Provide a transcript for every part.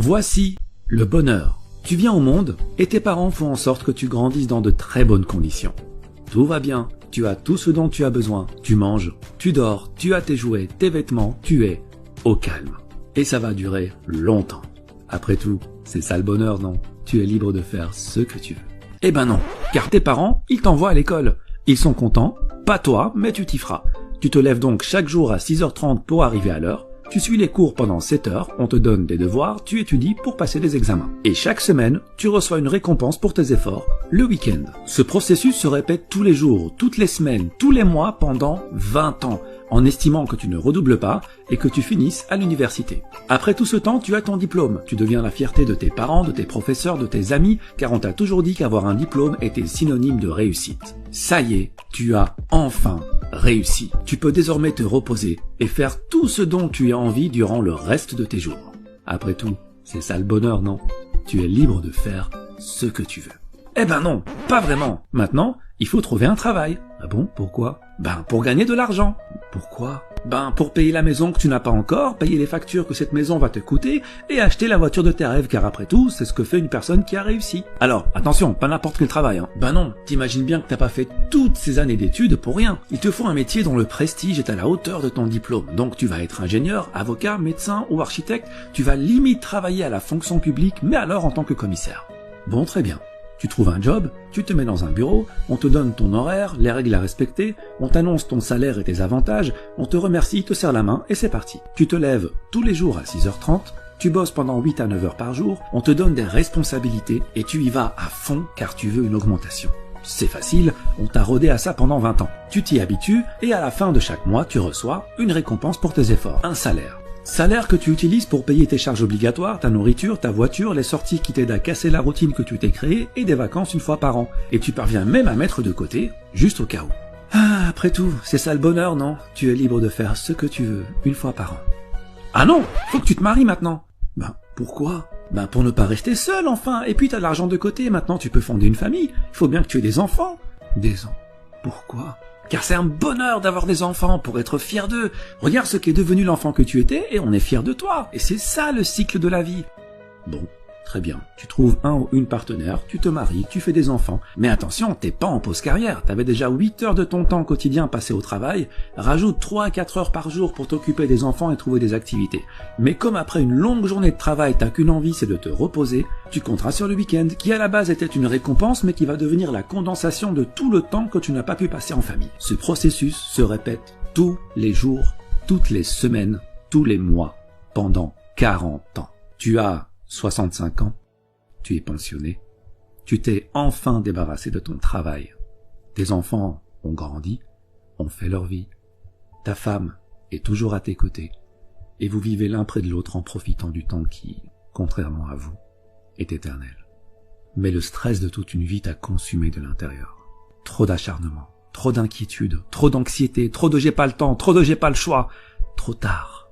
Voici le bonheur. Tu viens au monde et tes parents font en sorte que tu grandisses dans de très bonnes conditions. Tout va bien, tu as tout ce dont tu as besoin. Tu manges, tu dors, tu as tes jouets, tes vêtements, tu es au calme. Et ça va durer longtemps. Après tout, c'est ça le bonheur, non? Tu es libre de faire ce que tu veux. Eh ben non, car tes parents, ils t'envoient à l'école. Ils sont contents, pas toi, mais tu t'y feras. Tu te lèves donc chaque jour à 6h30 pour arriver à l'heure. Tu suis les cours pendant 7 heures, on te donne des devoirs, tu étudies pour passer des examens. Et chaque semaine, tu reçois une récompense pour tes efforts, le week-end. Ce processus se répète tous les jours, toutes les semaines, tous les mois pendant 20 ans, en estimant que tu ne redoubles pas et que tu finisses à l'université. Après tout ce temps, tu as ton diplôme. Tu deviens la fierté de tes parents, de tes professeurs, de tes amis, car on t'a toujours dit qu'avoir un diplôme était synonyme de réussite. Ça y est, tu as enfin réussi. Tu peux désormais te reposer et faire tout ce dont tu as envie durant le reste de tes jours. Après tout, c'est ça le bonheur, non? Tu es libre de faire ce que tu veux. Eh ben non, pas vraiment. Maintenant, il faut trouver un travail. Ah bon, pourquoi? Ben pour gagner de l'argent. Pourquoi? Ben pour payer la maison que tu n'as pas encore, payer les factures que cette maison va te coûter et acheter la voiture de tes rêves, car après tout, c'est ce que fait une personne qui a réussi. Alors, attention, pas n'importe quel travail, hein. Ben non, t'imagines bien que t'as pas fait toutes ces années d'études pour rien. Il te faut un métier dont le prestige est à la hauteur de ton diplôme. Donc tu vas être ingénieur, avocat, médecin ou architecte, tu vas limite travailler à la fonction publique, mais alors en tant que commissaire. Bon, très bien. Tu trouves un job, tu te mets dans un bureau, on te donne ton horaire, les règles à respecter, on t'annonce ton salaire et tes avantages, on te remercie, te serre la main et c'est parti. Tu te lèves tous les jours à 6h30, tu bosses pendant 8 à 9 heures par jour, on te donne des responsabilités et tu y vas à fond car tu veux une augmentation. C'est facile, on t'a rodé à ça pendant 20 ans. Tu t'y habitues et à la fin de chaque mois, tu reçois une récompense pour tes efforts, un salaire. Salaire que tu utilises pour payer tes charges obligatoires, ta nourriture, ta voiture, les sorties qui t'aident à casser la routine que tu t'es créée et des vacances une fois par an. Et tu parviens même à mettre de côté, juste au cas où. Ah, après tout, c'est ça le bonheur, non? Tu es libre de faire ce que tu veux, une fois par an. Ah non, faut que tu te maries maintenant. Ben, pourquoi? Ben, pour ne pas rester seul, enfin. Et puis t'as de l'argent de côté, maintenant tu peux fonder une famille. Il faut bien que tu aies des enfants. Des enfants? Pourquoi? Car c'est un bonheur d'avoir des enfants pour être fier d'eux. Regarde ce qu'est devenu l'enfant que tu étais et on est fier de toi. Et c'est ça le cycle de la vie. Bon, très bien. Tu trouves un ou une partenaire, tu te maries, tu fais des enfants. Mais attention, t'es pas en pause carrière. T'avais déjà 8 heures de ton temps quotidien passé au travail. Rajoute 3 à 4 heures par jour pour t'occuper des enfants et trouver des activités. Mais comme après une longue journée de travail, t'as qu'une envie, c'est de te reposer, tu compteras sur le week-end, qui à la base était une récompense, mais qui va devenir la condensation de tout le temps que tu n'as pas pu passer en famille. Ce processus se répète tous les jours, toutes les semaines, tous les mois, pendant 40 ans. Tu as 65 ans, tu es pensionné, tu t'es enfin débarrassé de ton travail. Tes enfants ont grandi, ont fait leur vie. Ta femme est toujours à tes côtés, et vous vivez l'un près de l'autre en profitant du temps qui, contrairement à vous, est éternel. Mais le stress de toute une vie t'a consumé de l'intérieur. Trop d'acharnement, trop d'inquiétude, trop d'anxiété, trop de j'ai pas le temps, trop de j'ai pas le choix. Trop tard.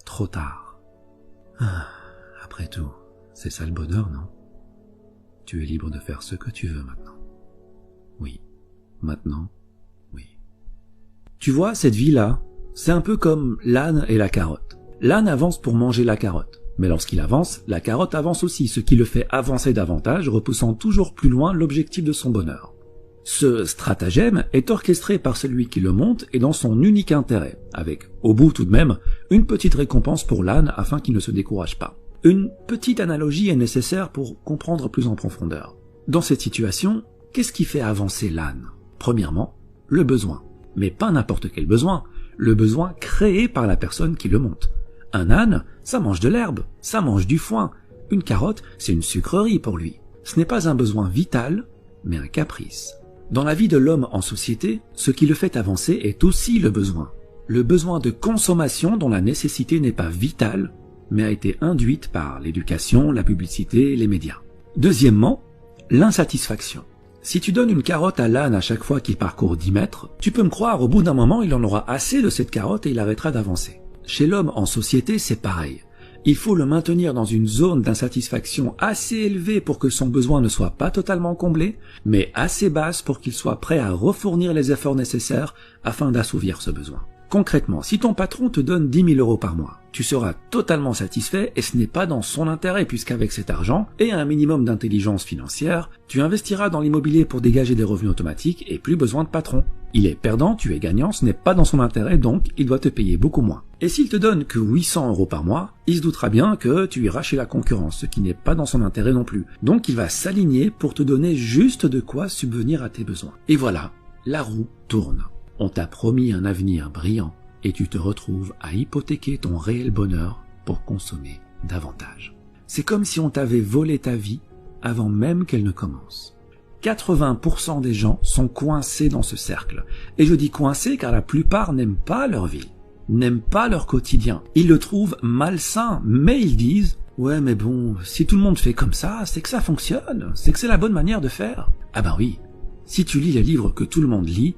Trop tard. Après tout, c'est ça le bonheur, non? Tu es libre de faire ce que tu veux maintenant. Oui. Maintenant, oui. Tu vois, cette vie-là, c'est un peu comme l'âne et la carotte. L'âne avance pour manger la carotte. Mais lorsqu'il avance, la carotte avance aussi, ce qui le fait avancer davantage, repoussant toujours plus loin l'objectif de son bonheur. Ce stratagème est orchestré par celui qui le monte et dans son unique intérêt, avec, au bout tout de même, une petite récompense pour l'âne afin qu'il ne se décourage pas. Une petite analogie est nécessaire pour comprendre plus en profondeur. Dans cette situation, qu'est-ce qui fait avancer l'âne? Premièrement, le besoin. Mais pas n'importe quel besoin, le besoin créé par la personne qui le monte. Un âne, ça mange de l'herbe, ça mange du foin. Une carotte, c'est une sucrerie pour lui. Ce n'est pas un besoin vital, mais un caprice. Dans la vie de l'homme en société, ce qui le fait avancer est aussi le besoin. Le besoin de consommation dont la nécessité n'est pas vitale, mais a été induite par l'éducation, la publicité, les médias. Deuxièmement, l'insatisfaction. Si tu donnes une carotte à l'âne à chaque fois qu'il parcourt 10 mètres, tu peux me croire, au bout d'un moment, il en aura assez de cette carotte et il arrêtera d'avancer. Chez l'homme en société, c'est pareil. Il faut le maintenir dans une zone d'insatisfaction assez élevée pour que son besoin ne soit pas totalement comblé, mais assez basse pour qu'il soit prêt à refournir les efforts nécessaires afin d'assouvir ce besoin. Concrètement, si ton patron te donne 10 000 euros par mois, tu seras totalement satisfait et ce n'est pas dans son intérêt puisqu'avec cet argent et un minimum d'intelligence financière, tu investiras dans l'immobilier pour dégager des revenus automatiques et plus besoin de patron. Il est perdant, tu es gagnant, ce n'est pas dans son intérêt donc il doit te payer beaucoup moins. Et s'il te donne que 800 euros par mois, il se doutera bien que tu iras chez la concurrence, ce qui n'est pas dans son intérêt non plus. Donc il va s'aligner pour te donner juste de quoi subvenir à tes besoins. Et voilà, la roue tourne. On t'a promis un avenir brillant et tu te retrouves à hypothéquer ton réel bonheur pour consommer davantage. C'est comme si on t'avait volé ta vie avant même qu'elle ne commence. 80% des gens sont coincés dans ce cercle. Et je dis coincés car la plupart n'aiment pas leur vie, n'aiment pas leur quotidien. Ils le trouvent malsain, mais ils disent « Ouais mais bon, si tout le monde fait comme ça, c'est que ça fonctionne, c'est que c'est la bonne manière de faire. » Ah ben oui, si tu lis les livres que tout le monde lit,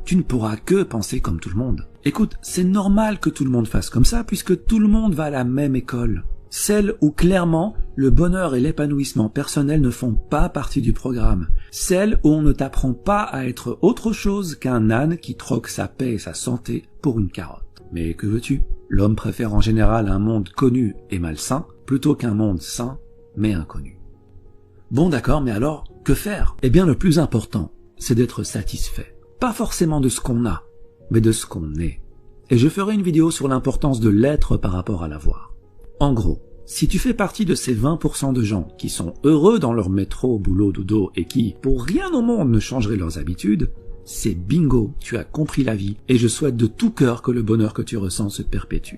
tu ne pourras que penser comme tout le monde. Écoute, c'est normal que tout le monde fasse comme ça puisque tout le monde va à la même école. Celle où clairement le bonheur et l'épanouissement personnel ne font pas partie du programme. Celle où on ne t'apprend pas à être autre chose qu'un âne qui troque sa paix et sa santé pour une carotte. Mais que veux-tu? L'homme préfère en général un monde connu et malsain plutôt qu'un monde sain mais inconnu. Bon d'accord, mais alors, que faire? Eh bien le plus important, c'est d'être satisfait. Pas forcément de ce qu'on a, mais de ce qu'on est. Et je ferai une vidéo sur l'importance de l'être par rapport à l'avoir. En gros, si tu fais partie de ces 20% de gens qui sont heureux dans leur métro, boulot, dodo et qui, pour rien au monde, ne changeraient leurs habitudes, c'est bingo, tu as compris la vie et je souhaite de tout cœur que le bonheur que tu ressens se perpétue.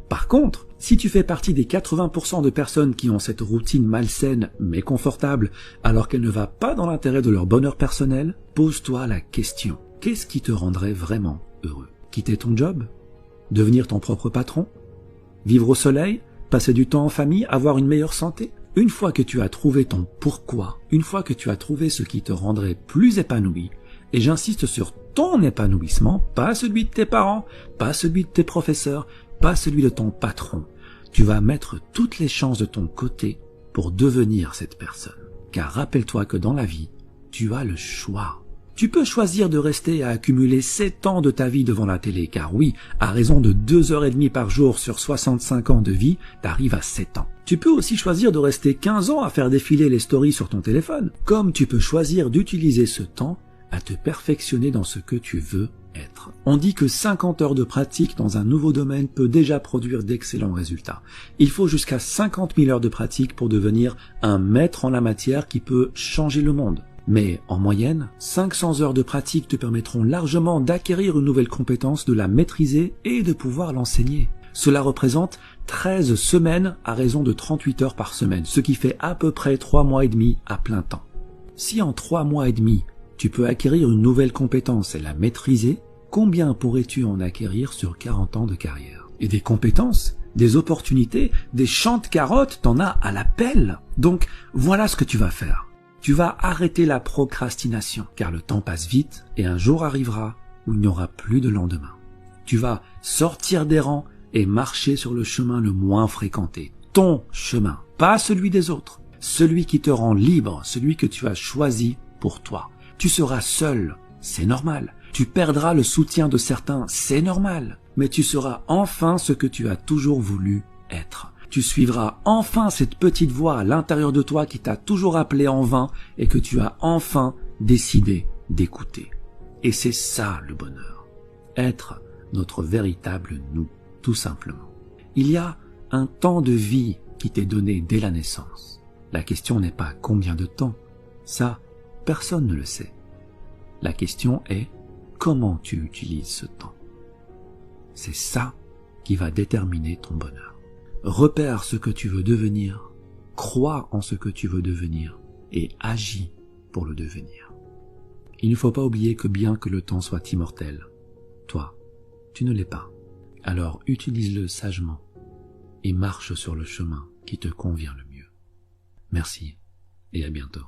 Par contre, si tu fais partie des 80% de personnes qui ont cette routine malsaine mais confortable alors qu'elle ne va pas dans l'intérêt de leur bonheur personnel, pose-toi la question. Qu'est-ce qui te rendrait vraiment heureux? Quitter ton job? Devenir ton propre patron? Vivre au soleil? Passer du temps en famille? Avoir une meilleure santé? Une fois que tu as trouvé ton pourquoi, une fois que tu as trouvé ce qui te rendrait plus épanoui, et j'insiste sur ton épanouissement, pas celui de tes parents, pas celui de tes professeurs, pas celui de ton patron, tu vas mettre toutes les chances de ton côté pour devenir cette personne. Car rappelle-toi que dans la vie, tu as le choix. Tu peux choisir de rester à accumuler 7 ans de ta vie devant la télé, car oui, à raison de 2h30 par jour sur 65 ans de vie, t'arrives à 7 ans. Tu peux aussi choisir de rester 15 ans à faire défiler les stories sur ton téléphone, comme tu peux choisir d'utiliser ce temps à te perfectionner dans ce que tu veux être. On dit que 50 heures de pratique dans un nouveau domaine peut déjà produire d'excellents résultats. Il faut jusqu'à 50 000 heures de pratique pour devenir un maître en la matière qui peut changer le monde. Mais en moyenne, 500 heures de pratique te permettront largement d'acquérir une nouvelle compétence, de la maîtriser et de pouvoir l'enseigner. Cela représente 13 semaines à raison de 38 heures par semaine, ce qui fait à peu près 3 mois et demi à plein temps. Si en 3 mois et demi, tu peux acquérir une nouvelle compétence et la maîtriser, combien pourrais-tu en acquérir sur 40 ans de carrière? Et des compétences, des opportunités, des champs de carottes, t'en as à la pelle. Donc voilà ce que tu vas faire. Tu vas arrêter la procrastination, car le temps passe vite et un jour arrivera où il n'y aura plus de lendemain. Tu vas sortir des rangs et marcher sur le chemin le moins fréquenté. Ton chemin, pas celui des autres. Celui qui te rend libre, celui que tu as choisi pour toi. Tu seras seul, c'est normal. Tu perdras le soutien de certains, c'est normal. Mais tu seras enfin ce que tu as toujours voulu être. Tu suivras enfin cette petite voix à l'intérieur de toi qui t'a toujours appelé en vain et que tu as enfin décidé d'écouter. Et c'est ça le bonheur. Être notre véritable nous, tout simplement. Il y a un temps de vie qui t'est donné dès la naissance. La question n'est pas combien de temps. Ça, personne ne le sait. La question est comment tu utilises ce temps. C'est ça qui va déterminer ton bonheur. Repère ce que tu veux devenir, crois en ce que tu veux devenir et agis pour le devenir. Il ne faut pas oublier que bien que le temps soit immortel, toi, tu ne l'es pas. Alors utilise-le sagement et marche sur le chemin qui te convient le mieux. Merci et à bientôt.